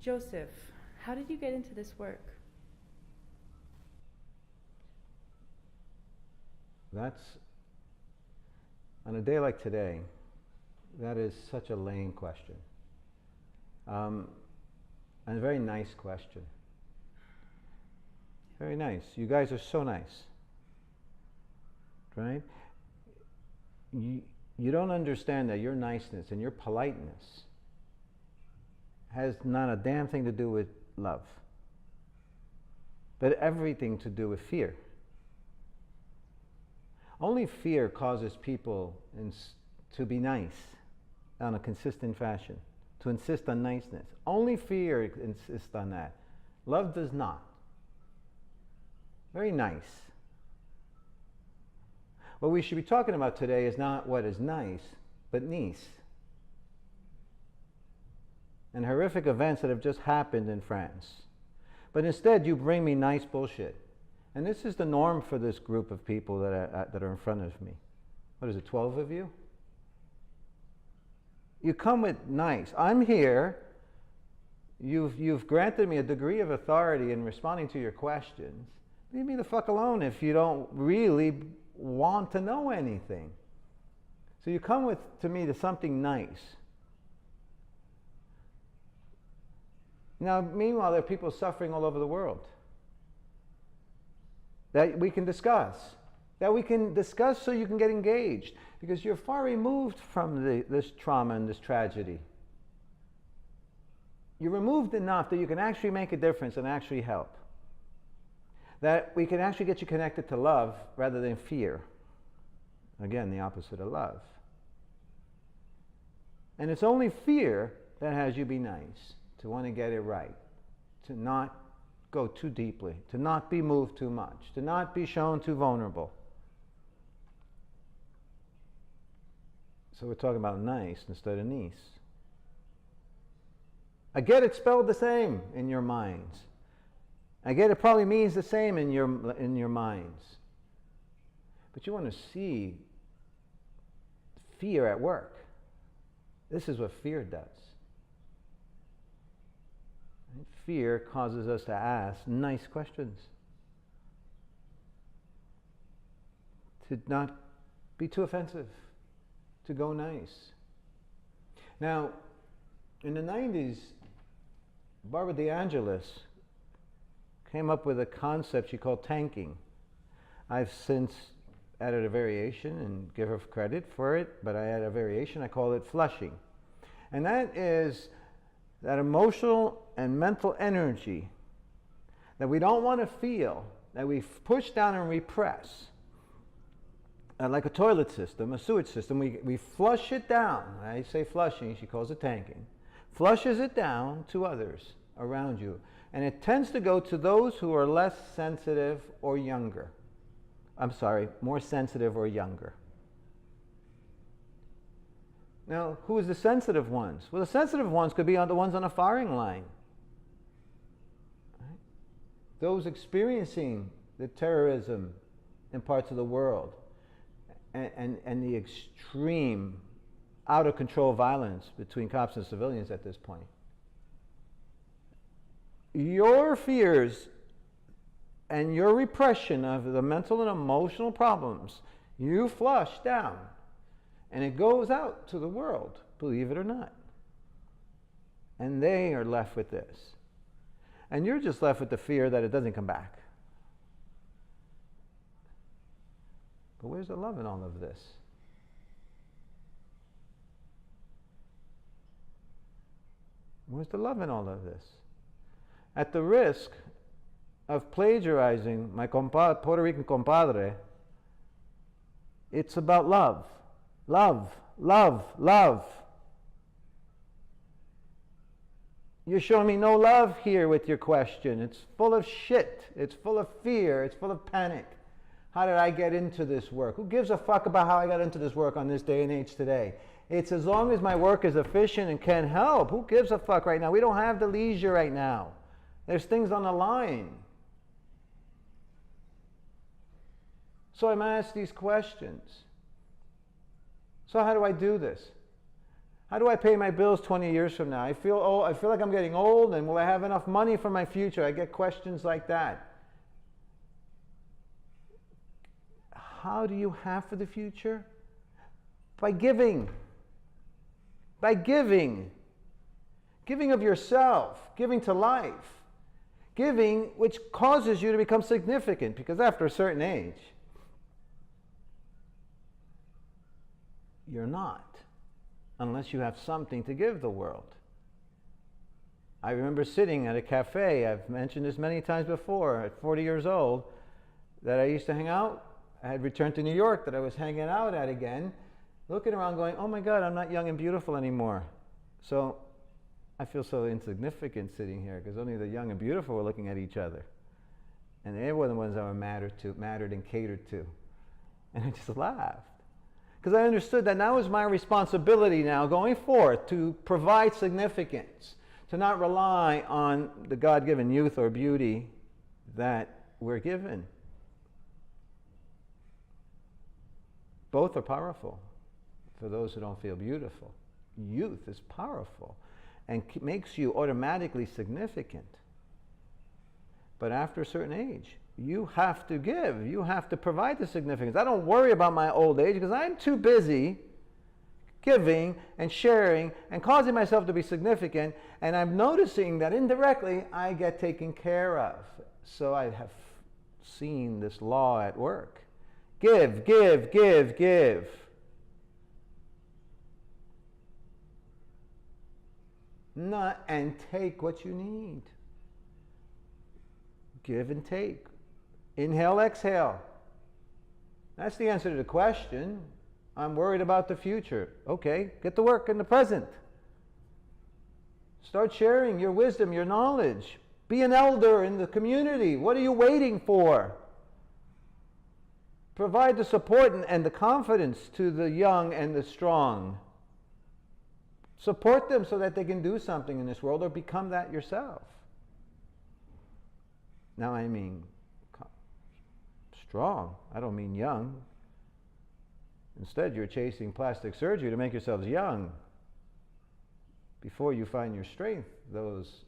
Joseph, how did you get into this work? That's, on a day like today, that is such a lame question. And a very nice question. Very nice. You guys are so nice. Right? You don't understand that your niceness and your politeness has not a damn thing to do with love, but everything to do with fear. Only fear causes people to be nice on a consistent fashion, to insist on niceness. Only fear insists on that. Love does not. Very nice. What we should be talking about today is not what is nice, but nice. And horrific events that have just happened in France. But instead, you bring me nice bullshit. And this is the norm for this group of people that are in front of me. What is it, 12 of you? You come with nice. I'm here. You've granted me a degree of authority in responding to your questions. Leave me the fuck alone if you don't really want to know anything. So you come to me to something nice. Now, meanwhile, there are people suffering all over the world that we can discuss. That we can discuss so you can get engaged. Because you're far removed from this trauma and this tragedy. You're removed enough that you can actually make a difference and actually help. That we can actually get you connected to love rather than fear. Again, the opposite of love. And it's only fear that has you be nice, to want to get it right, to not go too deeply, to not be moved too much, to not be shown too vulnerable. So we're talking about nice instead of niece. I get it spelled the same in your minds. I get it probably means the same in your minds. But you want to see fear at work. This is what fear does. Fear causes us to ask nice questions. To not be too offensive. To go nice. Now, in the 90s, Barbara DeAngelis came up with a concept she called tanking. I've since added a variation and give her credit for it, but I add a variation, I call it flushing. And that is that emotional and mental energy that we don't want to feel, that we push down and repress. Like a toilet system, a sewage system, we flush it down. I say flushing, she calls it tanking. Flushes it down to others around you. And it tends to go to those who are less sensitive or younger. I'm sorry, more sensitive or younger. Now, who is the sensitive ones? Well, the sensitive ones could be the ones on the firing line. Right? Those experiencing the terrorism in parts of the world and the extreme, out-of-control violence between cops and civilians at this point. Your fears and your repression of the mental and emotional problems, you flush down. And it goes out to the world, believe it or not. And they are left with this. And you're just left with the fear that it doesn't come back. But where's the love in all of this? Where's the love in all of this? At the risk of plagiarizing my Puerto Rican compadre, it's about love. Love, love, love. You're showing me no love here with your question. It's full of shit. It's full of fear. It's full of panic. How did I get into this work? Who gives a fuck about how I got into this work on this day and age today? It's as long as my work is efficient and can help. Who gives a fuck right now? We don't have the leisure right now. There's things on the line. So I'm asked these questions. So how do I do this? How do I pay my bills 20 years from now? I feel like I'm getting old, and will I have enough money for my future? I get questions like that. How do you have for the future? By giving. By giving. Giving of yourself. Giving to life. Giving which causes you to become significant, because after a certain age, you're not, unless you have something to give the world. I remember sitting at a cafe, I've mentioned this many times before, at 40 years old, that I used to hang out. I had returned to New York, that I was hanging out at again, looking around going, oh my God, I'm not young and beautiful anymore. So I feel so insignificant sitting here, because only the young and beautiful were looking at each other. And they were the ones that were mattered and catered to. And I just laughed. Because I understood that now is my responsibility now going forth to provide significance, to not rely on the God-given youth or beauty that we're given. Both are powerful for those who don't feel beautiful. Youth is powerful and makes you automatically significant. But after a certain age, you have to give. You have to provide the significance. I don't worry about my old age because I'm too busy giving and sharing and causing myself to be significant, and I'm noticing that indirectly I get taken care of. So I have seen this law at work. Give, give, give, give. Not and take what you need. Give and take. Inhale, exhale. That's the answer to the question. I'm worried about the future. Okay, get to work in the present. Start sharing your wisdom, your knowledge. Be an elder in the community. What are you waiting for? Provide the support and the confidence to the young and the strong. Support them so that they can do something in this world or become that yourself. Now I mean strong. I don't mean young. Instead, you're chasing plastic surgery to make yourselves young before you find your strength, those,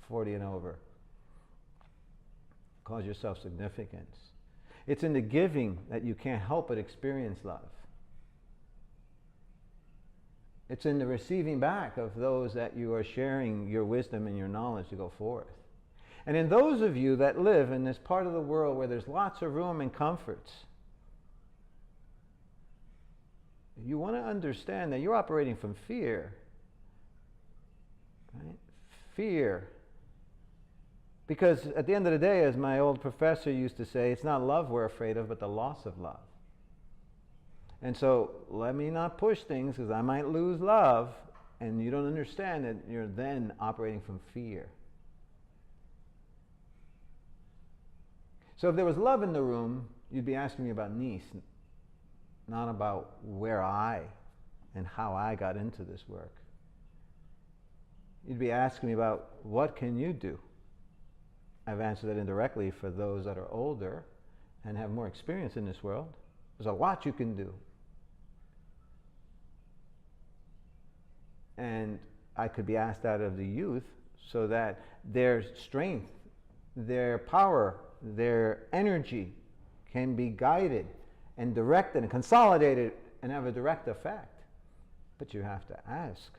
40 and over. Cause yourself significance. It's in the giving that you can't help but experience love. It's in the receiving back of those that you are sharing your wisdom and your knowledge to go forth. And in those of you that live in this part of the world where there's lots of room and comforts, you want to understand that you're operating from fear. Right? Fear. Because at the end of the day, as my old professor used to say, it's not love we're afraid of, but the loss of love. And so let me not push things because I might lose love, and you don't understand that you're then operating from fear. So if there was love in the room, you'd be asking me about Nice, not about where I and how I got into this work. You'd be asking me about what can you do? I've answered that indirectly for those that are older and have more experience in this world. There's a lot you can do. And I could be asked out of the youth so that their strength, their power, their energy can be guided and directed and consolidated and have a direct effect. But you have to ask,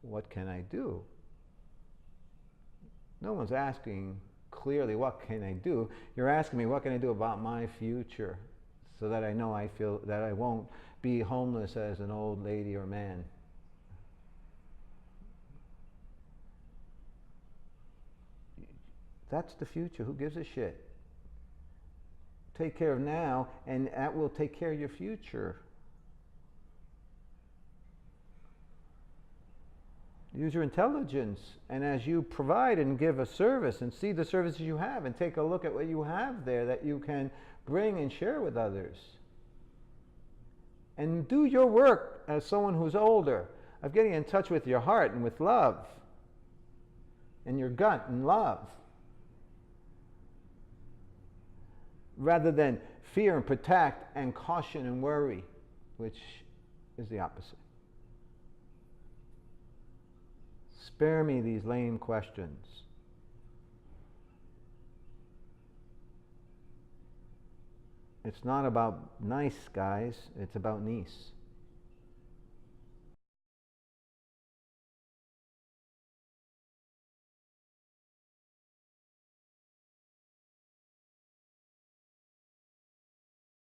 what can I do? No one's asking clearly, what can I do? You're asking me, what can I do about my future so that I feel that I won't be homeless as an old lady or man. That's the future. Who gives a shit? Take care of now, and that will take care of your future. Use your intelligence, and as you provide and give a service and see the services you have and take a look at what you have there that you can bring and share with others. And do your work as someone who's older of getting in touch with your heart and with love and your gut and love, rather than fear and protect and caution and worry, which is the opposite. Spare me these lame questions. It's not about nice, guys. It's about nice.